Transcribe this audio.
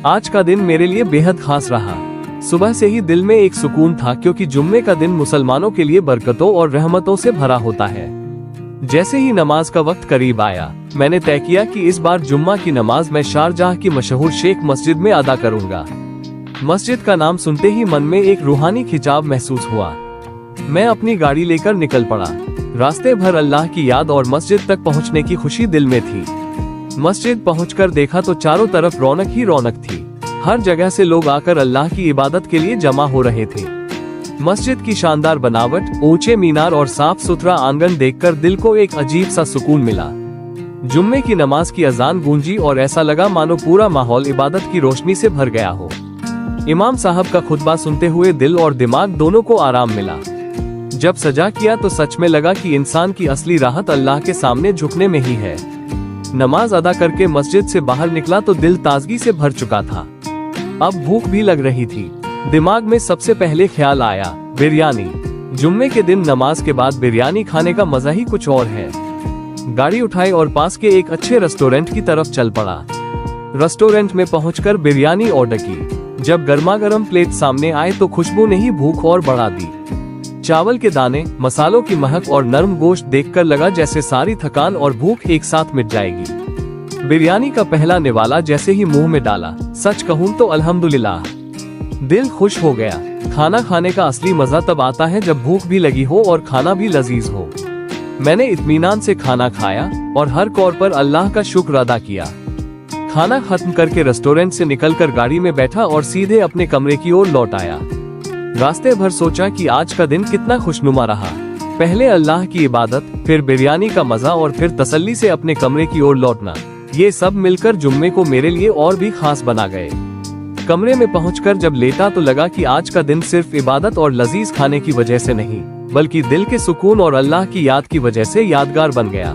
आज का दिन मेरे लिए बेहद खास रहा। सुबह से ही दिल में एक सुकून था, क्योंकि जुम्मे का दिन मुसलमानों के लिए बरकतों और रहमतों से भरा होता है। जैसे ही नमाज का वक्त करीब आया, मैंने तय किया कि इस बार जुम्मा की नमाज मैं शारजाह की मशहूर शेख मस्जिद में अदा करूंगा। मस्जिद का नाम सुनते ही मन में एक रूहानी खिंचाव महसूस हुआ। मैं अपनी गाड़ी लेकर निकल पड़ा। रास्ते भर अल्लाह की याद और मस्जिद तक पहुंचने की खुशी दिल में थी। मस्जिद पहुंचकर देखा तो चारों तरफ रौनक ही रौनक थी। हर जगह से लोग आकर अल्लाह की इबादत के लिए जमा हो रहे थे। मस्जिद की शानदार बनावट, ऊंचे मीनार और साफ सुथरा आंगन देखकर दिल को एक अजीब सा सुकून मिला। जुम्मे की नमाज की अजान गूंजी और ऐसा लगा मानो पूरा माहौल इबादत की रोशनी से भर गया हो। इमाम साहब का खुतबा सुनते हुए दिल और दिमाग दोनों को आराम मिला। जब सजा किया तो सच में लगा कि इंसान की असली राहत अल्लाह के सामने झुकने में ही है। नमाज अदा करके मस्जिद से बाहर निकला तो दिल ताजगी से भर चुका था। अब भूख भी लग रही थी। दिमाग में सबसे पहले ख्याल आया बिरयानी। जुम्मे के दिन नमाज के बाद बिरयानी खाने का मजा ही कुछ और है। गाड़ी उठाई और पास के एक अच्छे रेस्टोरेंट की तरफ चल पड़ा। रेस्टोरेंट में पहुंचकर बिरयानी ऑर्डर की। जब गर्मागर्म प्लेट सामने आए तो खुशबू ने ही भूख और बढ़ा दी। चावल के दाने, मसालों की महक और नरम गोश्त देखकर लगा जैसे सारी थकान और भूख एक साथ मिट जाएगी। बिरयानी का पहला निवाला जैसे ही मुंह में डाला, सच कहूं तो अल्हम्दुलिल्लाह, दिल खुश हो गया। खाना खाने का असली मजा तब आता है जब भूख भी लगी हो और खाना भी लजीज हो। मैंने इत्मीनान से खाना खाया और हर कौर पर अल्लाह का शुक्र अदा किया। खाना खत्म करके रेस्टोरेंट से निकलकर गाड़ी में बैठा और सीधे अपने कमरे की ओर लौट आया। रास्ते भर सोचा कि आज का दिन कितना खुशनुमा रहा। पहले अल्लाह की इबादत, फिर बिरयानी का मजा और फिर तसल्ली से अपने कमरे की ओर लौटना, ये सब मिलकर जुम्मे को मेरे लिए और भी खास बना गए। कमरे में पहुंचकर जब लेटा तो लगा कि आज का दिन सिर्फ इबादत और लजीज खाने की वजह से नहीं, बल्कि दिल के सुकून और अल्लाह की याद की वजह से यादगार बन गया।